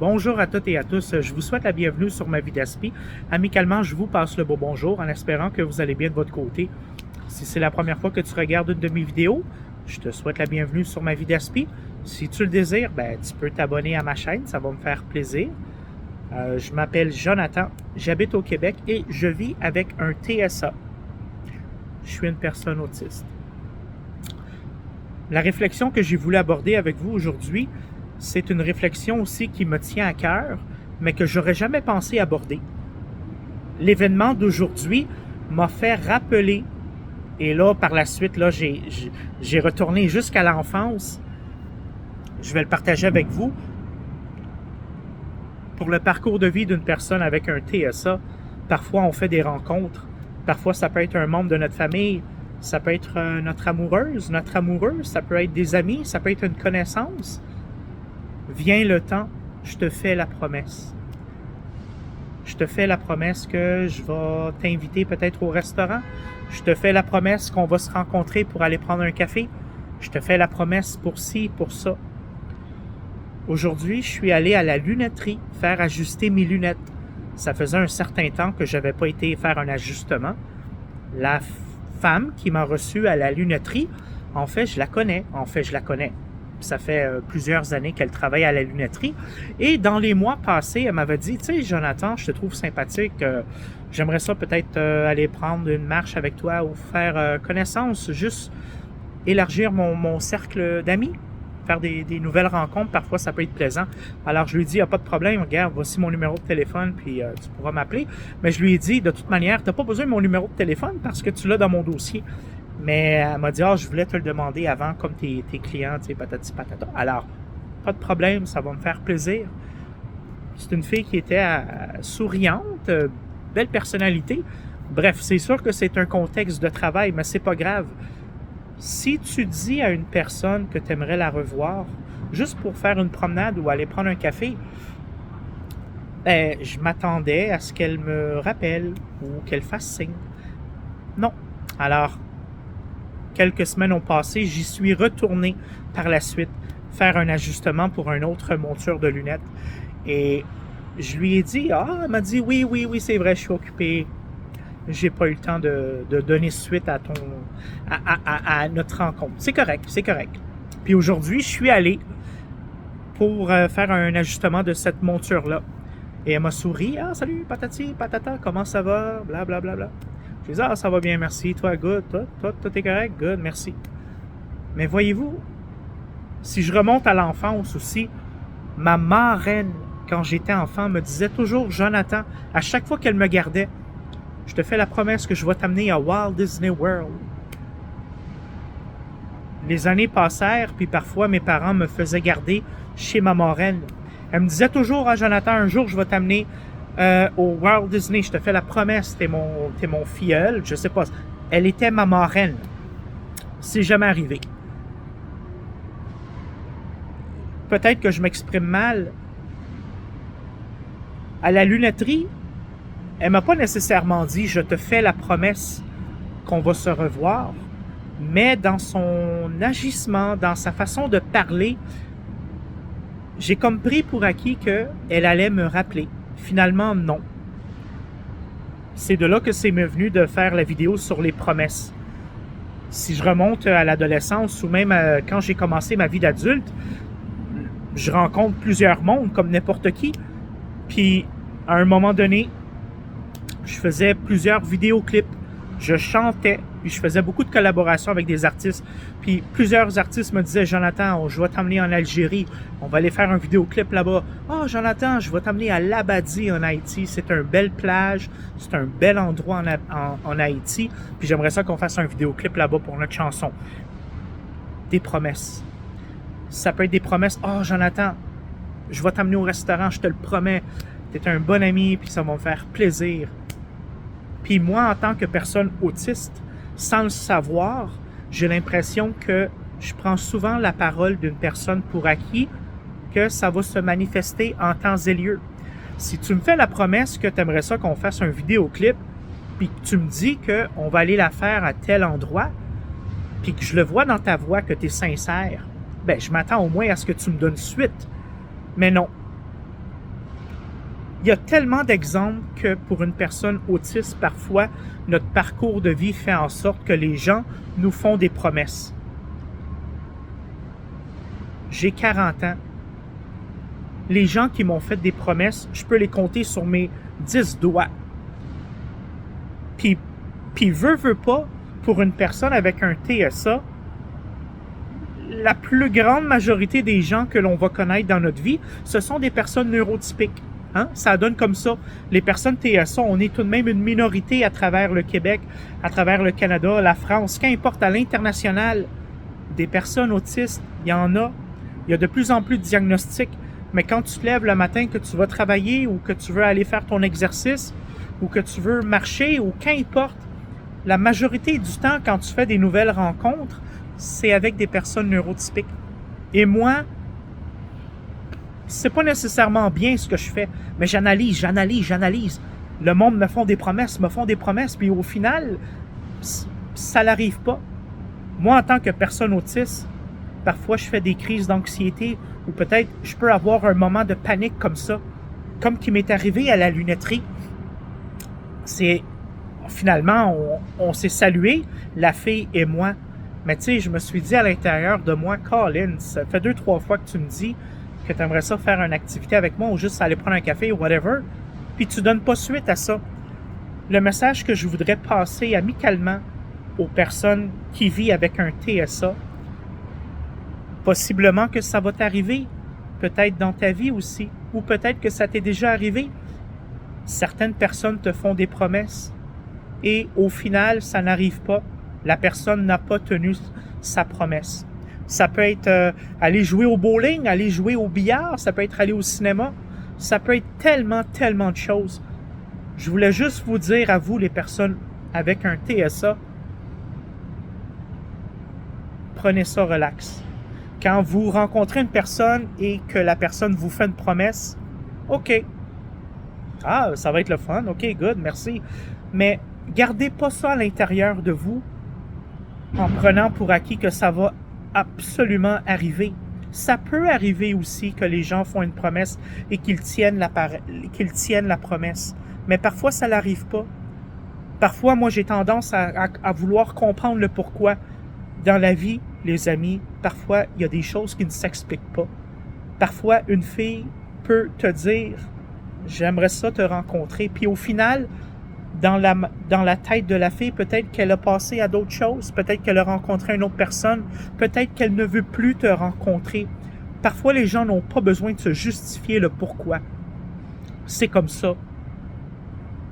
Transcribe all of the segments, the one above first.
Bonjour à toutes et à tous, je vous souhaite la bienvenue sur ma vie d'aspi. Amicalement, je vous passe le beau bonjour en espérant que vous allez bien de votre côté. Si c'est la première fois que tu regardes une de mes vidéos, je te souhaite la bienvenue sur ma vie d'aspi. Si tu le désires, tu peux t'abonner à ma chaîne, ça va me faire plaisir. Je m'appelle Jonathan, j'habite au Québec et je vis avec un TSA. Je suis une personne autiste. La réflexion que j'ai voulu aborder avec vous aujourd'hui, c'est une réflexion aussi qui me tient à cœur, mais que j'aurais jamais pensé aborder. L'événement d'aujourd'hui m'a fait rappeler, et là, par la suite, là, j'ai retourné jusqu'à l'enfance. Je vais le partager avec vous. Pour le parcours de vie d'une personne avec un TSA, parfois on fait des rencontres, parfois ça peut être un membre de notre famille, ça peut être notre amoureuse, notre amoureux, ça peut être des amis, ça peut être une connaissance. Vient le temps, je te fais la promesse. Je te fais la promesse que je vais t'inviter peut-être au restaurant. Je te fais la promesse qu'on va se rencontrer pour aller prendre un café. Je te fais la promesse pour ci, pour ça. Aujourd'hui, je suis allé à la lunetterie faire ajuster mes lunettes. Ça faisait un certain temps que je n'avais pas été faire un ajustement. La femme qui m'a reçu à la lunetterie, en fait, je la connais. Ça fait plusieurs années qu'elle travaille à la lunetterie. Et dans les mois passés, elle m'avait dit, tu sais, Jonathan, je te trouve sympathique. J'aimerais ça peut-être aller prendre une marche avec toi ou faire connaissance, juste élargir mon cercle d'amis. Faire des nouvelles rencontres, parfois ça peut être plaisant. Alors je lui ai dit, il n'y a pas de problème, regarde, voici mon numéro de téléphone, puis tu pourras m'appeler. Mais je lui ai dit, de toute manière, tu n'as pas besoin de mon numéro de téléphone parce que tu l'as dans mon dossier. Mais elle m'a dit, je voulais te le demander avant, comme tes clients, tu sais, patati patata. Alors, pas de problème, ça va me faire plaisir. C'est une fille qui était souriante, belle personnalité. Bref, c'est sûr que c'est un contexte de travail, mais c'est pas grave. Si tu dis à une personne que tu aimerais la revoir, juste pour faire une promenade ou aller prendre un café, je m'attendais à ce qu'elle me rappelle ou qu'elle fasse signe. Non. Alors, quelques semaines ont passé, j'y suis retourné par la suite faire un ajustement pour une autre monture de lunettes. Et je lui ai dit, elle m'a dit, oui, c'est vrai, je suis occupé. J'ai pas eu le temps de donner suite à notre rencontre. C'est correct. Puis aujourd'hui, je suis allé pour faire un ajustement de cette monture-là. Et elle m'a souri. Salut, patati, patata, comment ça va? Blablabla. Je lui ai dit, ça va bien, merci. Toi, good. Toi, tout est correct? Good, merci. Mais voyez-vous, si je remonte à l'enfance aussi, ma marraine, quand j'étais enfant, me disait toujours, Jonathan, à chaque fois qu'elle me gardait, je te fais la promesse que je vais t'amener à Walt Disney World. Les années passèrent, puis parfois mes parents me faisaient garder chez ma marraine. Elle me disait toujours, Jonathan, un jour je vais t'amener au Walt Disney. Je te fais la promesse, t'es mon filleul, je sais pas. Elle était ma marraine. C'est jamais arrivé. Peut-être que je m'exprime mal. À la lunetterie, elle m'a pas nécessairement dit « je te fais la promesse qu'on va se revoir », mais dans son agissement, dans sa façon de parler, j'ai comme pris pour acquis qu'elle allait me rappeler. Finalement, non. C'est de là que c'est me venu de faire la vidéo sur les promesses. Si je remonte à l'adolescence ou même quand j'ai commencé ma vie d'adulte, je rencontre plusieurs mondes comme n'importe qui. Puis, à un moment donné, je faisais plusieurs vidéoclips, je chantais, puis je faisais beaucoup de collaborations avec des artistes. Puis plusieurs artistes me disaient, Jonathan, je vais t'amener en Algérie, on va aller faire un vidéoclip là-bas. Jonathan, je vais t'amener à Labadie en Haïti, c'est une belle plage, c'est un bel endroit en Haïti, puis j'aimerais ça qu'on fasse un vidéoclip là-bas pour notre chanson. Des promesses. Ça peut être des promesses, Jonathan, je vais t'amener au restaurant, je te le promets, t'es un bon ami, puis ça va me faire plaisir. Puis moi, en tant que personne autiste, sans le savoir, j'ai l'impression que je prends souvent la parole d'une personne pour acquis, que ça va se manifester en temps et lieu. Si tu me fais la promesse que tu aimerais ça qu'on fasse un vidéoclip, puis que tu me dis qu'on va aller la faire à tel endroit, puis que je le vois dans ta voix que tu es sincère, je m'attends au moins à ce que tu me donnes suite. Mais non. Il y a tellement d'exemples que pour une personne autiste, parfois, notre parcours de vie fait en sorte que les gens nous font des promesses. J'ai 40 ans. Les gens qui m'ont fait des promesses, je peux les compter sur mes 10 doigts. Puis veut pas, pour une personne avec un TSA, la plus grande majorité des gens que l'on va connaître dans notre vie, ce sont des personnes neurotypiques. Hein? Ça donne comme ça. Les personnes TSA, on est tout de même une minorité à travers le Québec, à travers le Canada, la France, qu'importe à l'international. Des personnes autistes, il y en a. Il y a de plus en plus de diagnostics. Mais quand tu te lèves le matin, que tu vas travailler ou que tu veux aller faire ton exercice ou que tu veux marcher ou qu'importe, la majorité du temps, quand tu fais des nouvelles rencontres, c'est avec des personnes neurotypiques. Et moi, c'est pas nécessairement bien ce que je fais, mais j'analyse. Le monde me font des promesses, puis au final, ça n'arrive pas. Moi, en tant que personne autiste, parfois je fais des crises d'anxiété ou peut-être je peux avoir un moment de panique comme ça, comme qui m'est arrivé à la lunetterie. C'est finalement, on s'est salué, la fille et moi. Mais tu sais, je me suis dit à l'intérieur de moi, Colin, ça fait 2-3 fois que tu me dis que tu aimerais ça faire une activité avec moi ou juste aller prendre un café ou whatever, puis tu donnes pas suite à ça. Le message que je voudrais passer amicalement aux personnes qui vivent avec un TSA, possiblement que ça va t'arriver, peut-être dans ta vie aussi, ou peut-être que ça t'est déjà arrivé. Certaines personnes te font des promesses et au final, ça n'arrive pas. La personne n'a pas tenu sa promesse. Ça peut être aller jouer au bowling, aller jouer au billard, ça peut être aller au cinéma, ça peut être tellement de choses. Je voulais juste vous dire à vous, les personnes avec un TSA, prenez ça relax. Quand vous rencontrez une personne et que la personne vous fait une promesse, OK. Ah, ça va être le fun, OK, good, merci. Mais gardez pas ça à l'intérieur de vous en prenant pour acquis que ça va absolument arriver. Ça peut arriver aussi que les gens font une promesse et qu'ils tiennent la promesse. Mais parfois, ça n'arrive pas. Parfois, moi, j'ai tendance à vouloir comprendre le pourquoi. Dans la vie, les amis, parfois, il y a des choses qui ne s'expliquent pas. Parfois, une fille peut te dire « J'aimerais ça te rencontrer », puis au final, dans la tête de la fille, peut-être qu'elle a passé à d'autres choses, peut-être qu'elle a rencontré une autre personne, peut-être qu'elle ne veut plus te rencontrer. Parfois, les gens n'ont pas besoin de se justifier le pourquoi. C'est comme ça.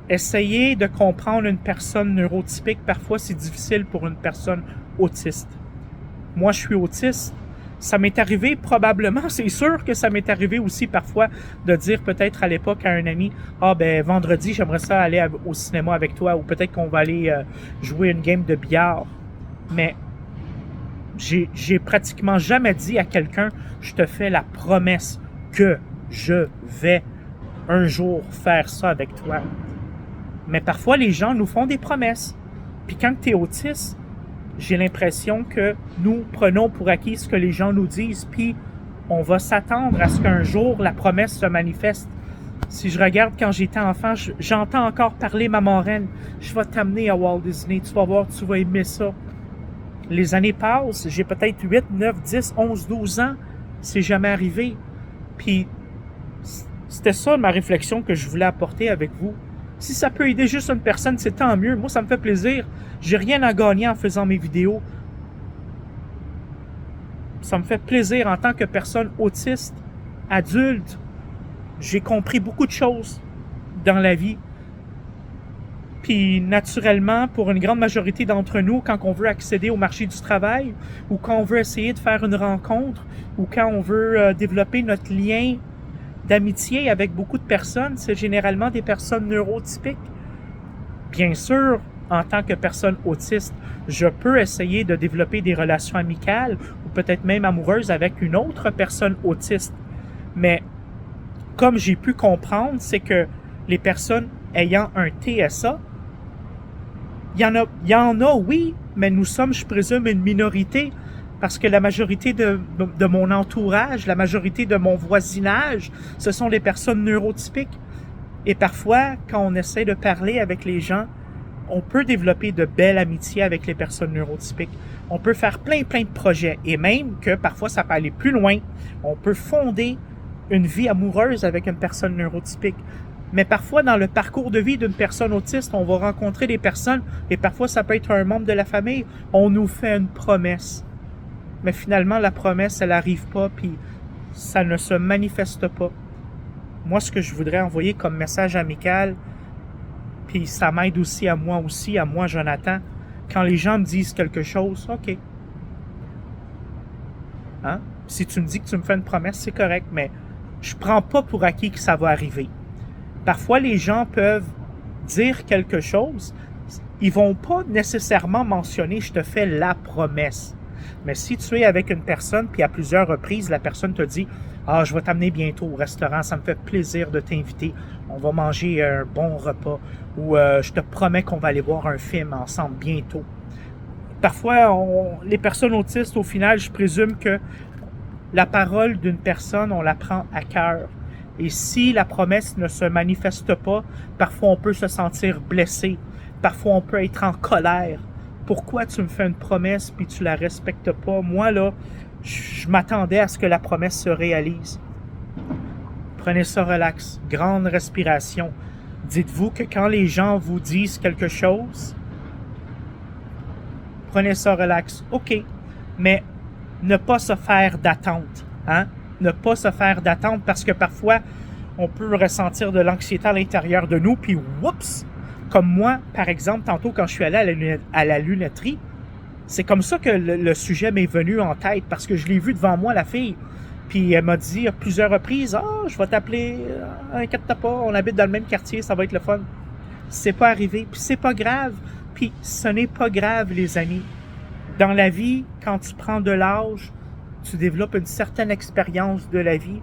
Essayer de comprendre une personne neurotypique, parfois c'est difficile pour une personne autiste. Moi, je suis autiste. Ça m'est arrivé probablement, c'est sûr que ça m'est arrivé aussi parfois de dire peut-être à l'époque à un ami « Ah ben vendredi, j'aimerais ça aller au cinéma avec toi ou peut-être qu'on va aller jouer une game de billard. » Mais j'ai pratiquement jamais dit à quelqu'un « Je te fais la promesse que je vais un jour faire ça avec toi. » Mais parfois, les gens nous font des promesses. Puis quand tu es autiste, j'ai l'impression que nous prenons pour acquis ce que les gens nous disent, puis on va s'attendre à ce qu'un jour la promesse se manifeste. Si je regarde quand j'étais enfant, j'entends encore parler ma marraine. Je vais t'amener à Walt Disney, tu vas voir, tu vas aimer ça. Les années passent, j'ai peut-être 8, 9, 10, 11, 12 ans, c'est jamais arrivé. Puis c'était ça ma réflexion que je voulais apporter avec vous. Si ça peut aider juste une personne, c'est tant mieux. Moi, ça me fait plaisir. J'ai rien à gagner en faisant mes vidéos. Ça me fait plaisir en tant que personne autiste, adulte. J'ai compris beaucoup de choses dans la vie. Puis, naturellement, pour une grande majorité d'entre nous, quand on veut accéder au marché du travail, ou quand on veut essayer de faire une rencontre, ou quand on veut développer notre lien d'amitié avec beaucoup de personnes, c'est généralement des personnes neurotypiques. Bien sûr, en tant que personne autiste, je peux essayer de développer des relations amicales ou peut-être même amoureuses avec une autre personne autiste. Mais comme j'ai pu comprendre, c'est que les personnes ayant un TSA, il y en a, oui, mais nous sommes, je présume, une minorité. Parce que la majorité de mon entourage, la majorité de mon voisinage, ce sont des personnes neurotypiques. Et parfois, quand on essaie de parler avec les gens, on peut développer de belles amitiés avec les personnes neurotypiques. On peut faire plein de projets. Et même que parfois, ça peut aller plus loin. On peut fonder une vie amoureuse avec une personne neurotypique. Mais parfois, dans le parcours de vie d'une personne autiste, on va rencontrer des personnes, et parfois, ça peut être un membre de la famille. On nous fait une promesse. Mais finalement, la promesse, elle n'arrive pas, puis ça ne se manifeste pas. Moi, ce que je voudrais envoyer comme message amical, puis ça m'aide aussi, à moi, Jonathan, quand les gens me disent quelque chose, OK. Hein? Si tu me dis que tu me fais une promesse, c'est correct, mais je prends pas pour acquis que ça va arriver. Parfois, les gens peuvent dire quelque chose, ils vont pas nécessairement mentionner « je te fais la promesse ». Mais si tu es avec une personne, puis à plusieurs reprises, la personne te dit « Ah, je vais t'amener bientôt au restaurant, ça me fait plaisir de t'inviter, on va manger un bon repas » ou je te promets qu'on va aller voir un film ensemble bientôt ». Parfois, les personnes autistes, au final, je présume que la parole d'une personne, on la prend à cœur. Et si la promesse ne se manifeste pas, parfois on peut se sentir blessé, parfois on peut être en colère. Pourquoi tu me fais une promesse puis tu la respectes pas? Moi, là, je m'attendais à ce que la promesse se réalise. Prenez ça relax, grande respiration. Dites-vous que quand les gens vous disent quelque chose, prenez ça relax. OK, mais ne pas se faire d'attente. Hein? Ne pas se faire d'attente parce que parfois, on peut ressentir de l'anxiété à l'intérieur de nous, puis oups! Comme moi, par exemple, tantôt quand je suis allé à la lunetterie, c'est comme ça que le sujet m'est venu en tête, parce que je l'ai vu devant moi, la fille. Puis elle m'a dit à plusieurs reprises, « Ah, je vais t'appeler, inquiète-toi pas, on habite dans le même quartier, ça va être le fun. » C'est pas arrivé, puis c'est pas grave. Puis ce n'est pas grave, les amis. Dans la vie, quand tu prends de l'âge, tu développes une certaine expérience de la vie.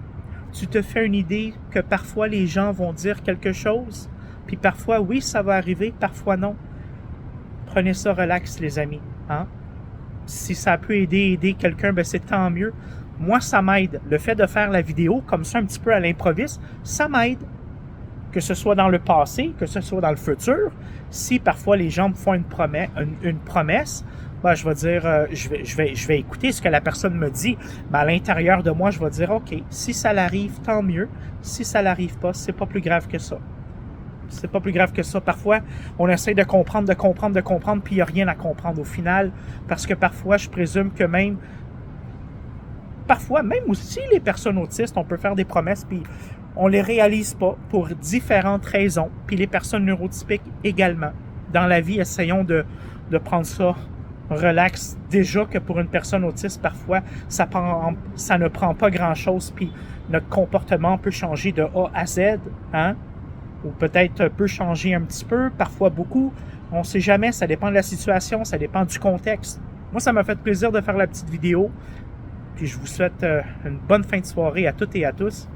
Tu te fais une idée que parfois les gens vont dire quelque chose, puis parfois, oui, ça va arriver, parfois non. Prenez ça relax, les amis. Hein? Si ça peut aider quelqu'un, ben c'est tant mieux. Moi, ça m'aide. Le fait de faire la vidéo comme ça, un petit peu à l'improviste, ça m'aide. Que ce soit dans le passé, que ce soit dans le futur. Si parfois les gens me font une promesse, ben, je vais dire, je vais écouter ce que la personne me dit. Mais à l'intérieur de moi, je vais dire, OK, si ça l'arrive, tant mieux. Si ça l'arrive pas, c'est pas plus grave que ça. C'est pas plus grave que ça. Parfois, on essaie de comprendre, puis il n'y a rien à comprendre au final. Parce que parfois, je présume que même aussi les personnes autistes, on peut faire des promesses, puis on les réalise pas pour différentes raisons. Puis les personnes neurotypiques également. Dans la vie, essayons de prendre ça relax. Déjà que pour une personne autiste, parfois, ça ne prend pas grand-chose, puis notre comportement peut changer de A à Z, hein? Ou peut-être peut changer un petit peu, parfois beaucoup. On ne sait jamais, ça dépend de la situation, ça dépend du contexte. Moi, ça m'a fait plaisir de faire la petite vidéo. Puis je vous souhaite une bonne fin de soirée à toutes et à tous.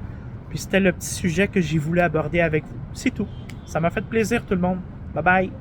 Puis c'était le petit sujet que j'ai voulu aborder avec vous. C'est tout. Ça m'a fait plaisir tout le monde. Bye bye.